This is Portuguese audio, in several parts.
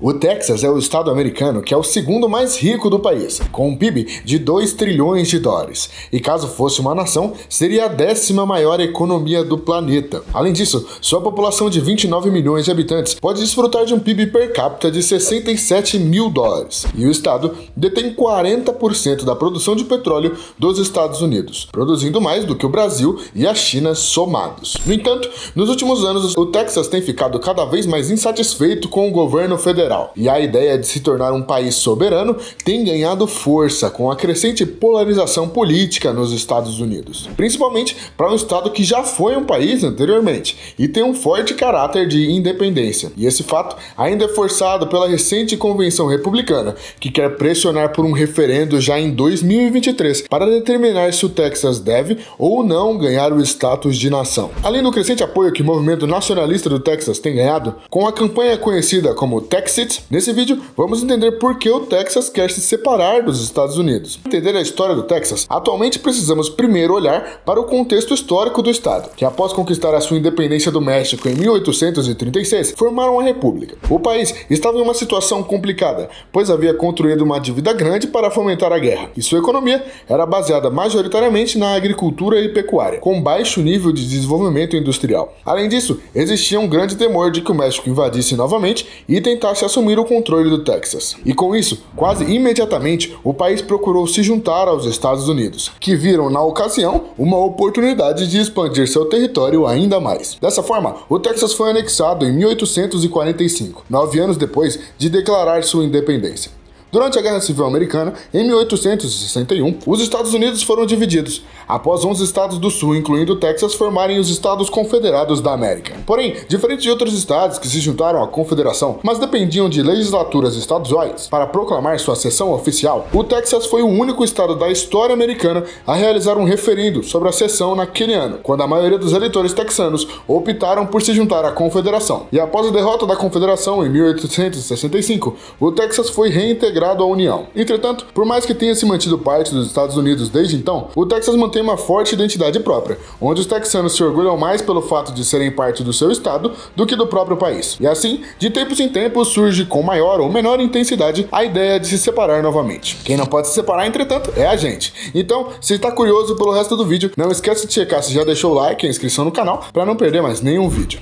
O Texas é o estado americano que é o segundo mais rico do país, com um PIB de 2 trilhões de dólares. E caso fosse uma nação, seria a 10ª maior economia do planeta. Além disso, sua população de 29 milhões de habitantes pode desfrutar de um PIB per capita de 67 mil dólares. E o estado detém 40% da produção de petróleo dos Estados Unidos, produzindo mais do que o Brasil e a China somados. No entanto, nos últimos anos, o Texas tem ficado cada vez mais insatisfeito com o governo federal. E a ideia de se tornar um país soberano tem ganhado força com a crescente polarização política nos Estados Unidos, principalmente para um estado que já foi um país anteriormente e tem um forte caráter de independência. E esse fato ainda é forçado pela recente convenção republicana, que quer pressionar por um referendo já em 2023 para determinar se o Texas deve ou não ganhar o status de nação. Além do crescente apoio que o movimento nacionalista do Texas tem ganhado, com a campanha conhecida como Texit, nesse vídeo vamos entender por que o Texas quer se separar dos Estados Unidos. Para entender a história do Texas, atualmente precisamos primeiro olhar para o contexto histórico do estado, que após conquistar a sua independência do México em 1836, formaram uma república. O país estava em uma situação complicada, pois havia construído uma dívida grande para fomentar a guerra, e sua economia era baseada majoritariamente na agricultura e pecuária, com baixo nível de desenvolvimento industrial. Além disso, existia um grande temor de que o México invadisse novamente e tentasse assumir o controle do Texas. E com isso, quase imediatamente, o país procurou se juntar aos Estados Unidos, que viram na ocasião uma oportunidade de expandir seu território ainda mais. Dessa forma, o Texas foi anexado em 1845, 9 anos depois de declarar sua independência. Durante a Guerra Civil Americana, em 1861, os Estados Unidos foram divididos, após 11 estados do Sul, incluindo o Texas, formarem os Estados Confederados da América. Porém, diferente de outros estados que se juntaram à Confederação, mas dependiam de legislaturas estaduais para proclamar sua seção oficial, o Texas foi o único estado da história americana a realizar um referendo sobre a seção naquele ano, quando a maioria dos eleitores texanos optaram por se juntar à Confederação. E após a derrota da Confederação em 1865, o Texas foi reintegrado à União. Entretanto, por mais que tenha se mantido parte dos Estados Unidos desde então, o Texas mantém uma forte identidade própria, onde os texanos se orgulham mais pelo fato de serem parte do seu estado do que do próprio país. E assim, de tempos em tempos, surge com maior ou menor intensidade a ideia de se separar novamente. Quem não pode se separar, entretanto, é a gente. Então, se está curioso pelo resto do vídeo, não esquece de checar se já deixou o like e a inscrição no canal para não perder mais nenhum vídeo.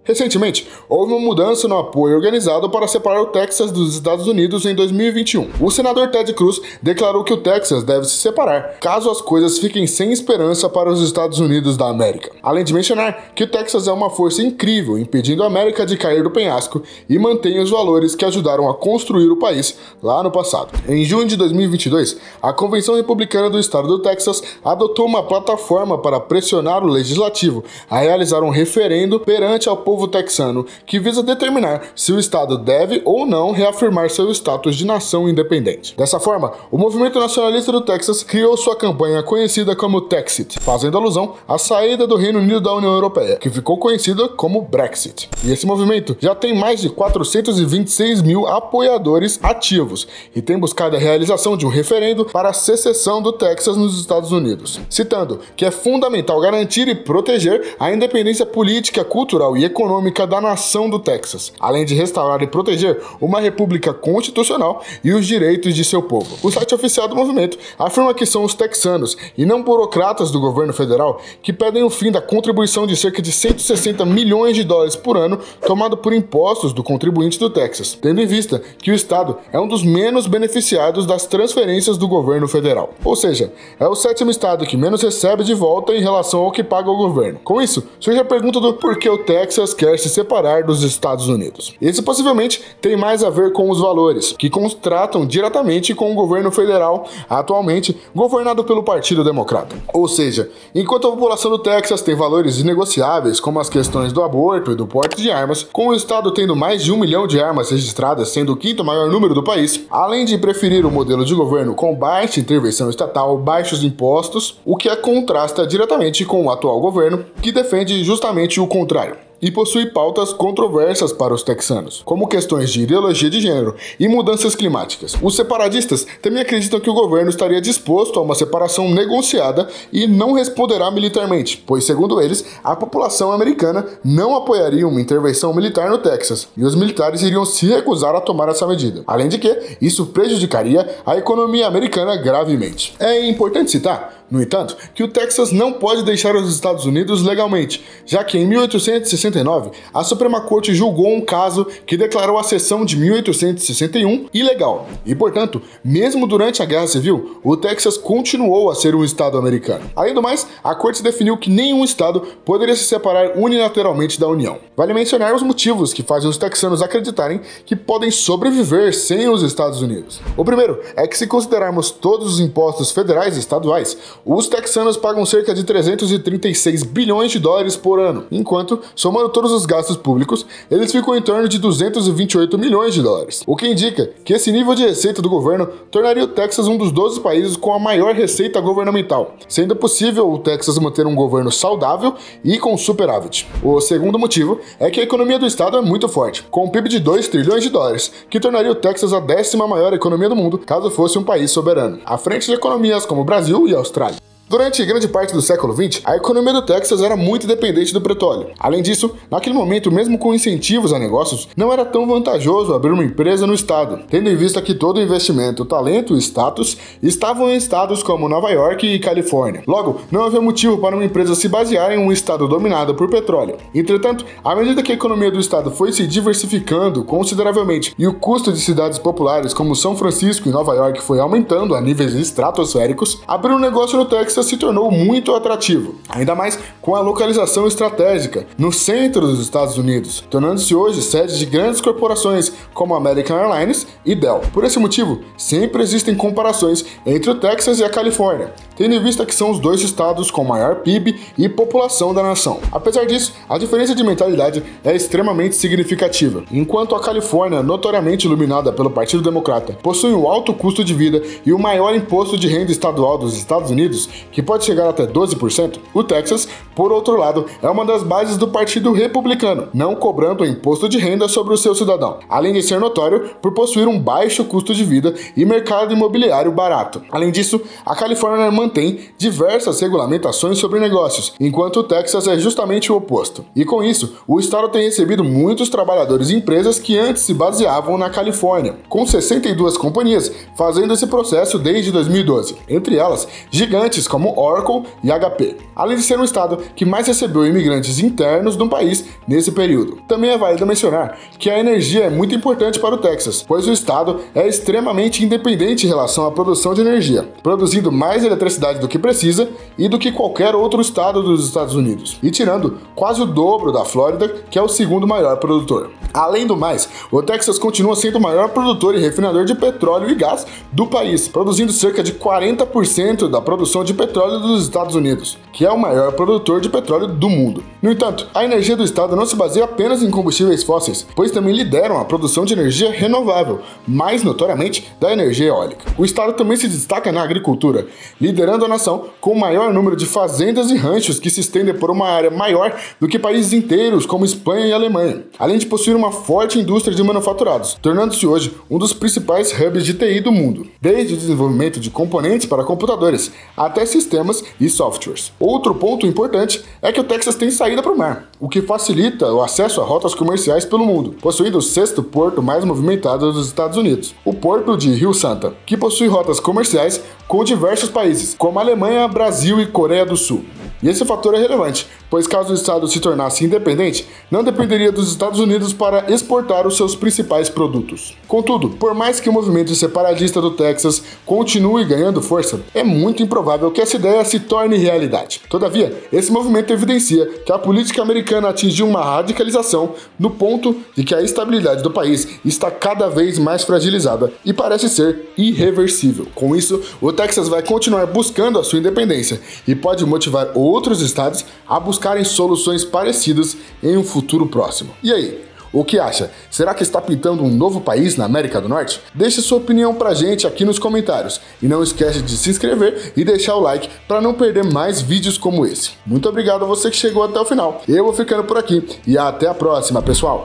Recentemente, houve uma mudança no apoio organizado para separar o Texas dos Estados Unidos em 2021. O senador Ted Cruz declarou que o Texas deve se separar, caso as coisas fiquem sem esperança para os Estados Unidos da América. Além de mencionar que o Texas é uma força incrível, impedindo a América de cair do penhasco e mantém os valores que ajudaram a construir o país lá no passado. Em junho de 2022, a Convenção Republicana do Estado do Texas adotou uma plataforma para pressionar o Legislativo a realizar um referendo perante ao povo texano, que visa determinar se o estado deve ou não reafirmar seu status de nação independente. Dessa forma, o movimento nacionalista do Texas criou sua campanha conhecida como Texit, fazendo alusão à saída do Reino Unido da União Europeia, que ficou conhecida como Brexit. E esse movimento já tem mais de 426 mil apoiadores ativos e tem buscado a realização de um referendo para a secessão do Texas nos Estados Unidos, citando que é fundamental garantir e proteger a independência política, cultural e econômica da nação do Texas, além de restaurar e proteger uma república constitucional e os direitos de seu povo. O site oficial do movimento afirma que são os texanos, e não burocratas do governo federal, que pedem o fim da contribuição de cerca de 160 milhões de dólares por ano tomado por impostos do contribuinte do Texas, tendo em vista que o estado é um dos menos beneficiados das transferências do governo federal. Ou seja, é o 7º estado que menos recebe de volta em relação ao que paga o governo. Com isso, surge a pergunta do por que o Texas quer se separar dos Estados Unidos. Esse possivelmente tem mais a ver com os valores, que contratam diretamente com o governo federal, atualmente governado pelo Partido Democrata. Ou seja, enquanto a população do Texas tem valores inegociáveis, como as questões do aborto e do porte de armas, com o estado tendo mais de 1 milhão de armas registradas, sendo o 5º maior número do país, além de preferir o modelo de governo com baixa intervenção estatal, baixos impostos, o que contrasta diretamente com o atual governo, que defende justamente o contrário. e possui pautas controversas para os texanos, como questões de ideologia de gênero e mudanças climáticas. Os separatistas também acreditam que o governo estaria disposto a uma separação negociada e não responderá militarmente, pois, segundo eles, a população americana não apoiaria uma intervenção militar no Texas e os militares iriam se recusar a tomar essa medida. Além de que, isso prejudicaria a economia americana gravemente. É importante citar, no entanto, que o Texas não pode deixar os Estados Unidos legalmente, já que em 1869 a Suprema Corte julgou um caso que declarou a seção de 1861 ilegal. E, portanto, mesmo durante a Guerra Civil, o Texas continuou a ser um estado americano. Além do mais, a Corte definiu que nenhum estado poderia se separar unilateralmente da União. Vale mencionar os motivos que fazem os texanos acreditarem que podem sobreviver sem os Estados Unidos. O primeiro é que, se considerarmos todos os impostos federais e estaduais, os texanos pagam cerca de 336 bilhões de dólares por ano, enquanto, somando todos os gastos públicos, eles ficam em torno de 228 milhões de dólares, o que indica que esse nível de receita do governo tornaria o Texas um dos 12 países com a maior receita governamental, sendo possível o Texas manter um governo saudável e com superávit. O segundo motivo é que a economia do estado é muito forte, com um PIB de 2 trilhões de dólares, que tornaria o Texas a 10ª maior economia do mundo caso fosse um país soberano, à frente de economias como o Brasil e a Austrália. Durante grande parte do século XX, a economia do Texas era muito dependente do petróleo. Além disso, naquele momento, mesmo com incentivos a negócios, não era tão vantajoso abrir uma empresa no estado, tendo em vista que todo investimento, talento e status estavam em estados como Nova York e Califórnia. Logo, não havia motivo para uma empresa se basear em um estado dominado por petróleo. Entretanto, à medida que a economia do estado foi se diversificando consideravelmente e o custo de cidades populares como São Francisco e Nova York foi aumentando a níveis estratosféricos, abrir um negócio no Texas se tornou muito atrativo, ainda mais com a localização estratégica no centro dos Estados Unidos, tornando-se hoje sede de grandes corporações como American Airlines e Dell. Por esse motivo, sempre existem comparações entre o Texas e a Califórnia, tendo em vista que são os dois estados com maior PIB e população da nação. Apesar disso, a diferença de mentalidade é extremamente significativa. Enquanto a Califórnia, notoriamente iluminada pelo Partido Democrata, possui um alto custo de vida e o maior imposto de renda estadual dos Estados Unidos, que pode chegar até 12%, o Texas, por outro lado, é uma das bases do Partido Republicano, não cobrando imposto de renda sobre o seu cidadão, além de ser notório por possuir um baixo custo de vida e mercado imobiliário barato. Além disso, a Califórnia mantém diversas regulamentações sobre negócios, enquanto o Texas é justamente o oposto. E com isso, o estado tem recebido muitos trabalhadores e empresas que antes se baseavam na Califórnia, com 62 companhias fazendo esse processo desde 2012, entre elas gigantes como Oracle e HP, além de ser um estado que mais recebeu imigrantes internos do país nesse período. Também é válido mencionar que a energia é muito importante para o Texas, pois o estado é extremamente independente em relação à produção de energia, produzindo mais eletricidade do que precisa e do que qualquer outro estado dos Estados Unidos, e tirando quase o dobro da Flórida, que é o segundo maior produtor. Além do mais, o Texas continua sendo o maior produtor e refinador de petróleo e gás do país, produzindo cerca de 40% da produção de petróleo dos Estados Unidos, que é o maior produtor de petróleo do mundo. No entanto, a energia do estado não se baseia apenas em combustíveis fósseis, pois também lideram a produção de energia renovável, mais notoriamente da energia eólica. O estado também se destaca na agricultura, liderando a nação com o maior número de fazendas e ranchos que se estendem por uma área maior do que países inteiros como Espanha e Alemanha, além de possuir uma forte indústria de manufaturados, tornando-se hoje um dos principais hubs de TI do mundo, desde o desenvolvimento de componentes para computadores até sistemas e softwares. Outro ponto importante é que o Texas tem saída para o mar, o que facilita o acesso a rotas comerciais pelo mundo, possuindo o 6º porto mais movimentado dos Estados Unidos, o Porto de Rio Santa, que possui rotas comerciais com diversos países, como Alemanha, Brasil e Coreia do Sul. E esse fator é relevante, pois caso o estado se tornasse independente, não dependeria dos Estados Unidos para exportar os seus principais produtos. Contudo, por mais que o movimento separatista do Texas continue ganhando força, é muito improvável que essa ideia se torne realidade. Todavia, esse movimento evidencia que a política americana atingiu uma radicalização no ponto de que a estabilidade do país está cada vez mais fragilizada e parece ser irreversível. Com isso, o Texas vai continuar buscando a sua independência e pode motivar outros estados a buscarem soluções parecidas em um futuro próximo. E aí? O que acha? Será que está pintando um novo país na América do Norte? Deixe sua opinião pra gente aqui nos comentários. E não esquece de se inscrever e deixar o like para não perder mais vídeos como esse. Muito obrigado a você que chegou até o final. Eu vou ficando por aqui e até a próxima, pessoal!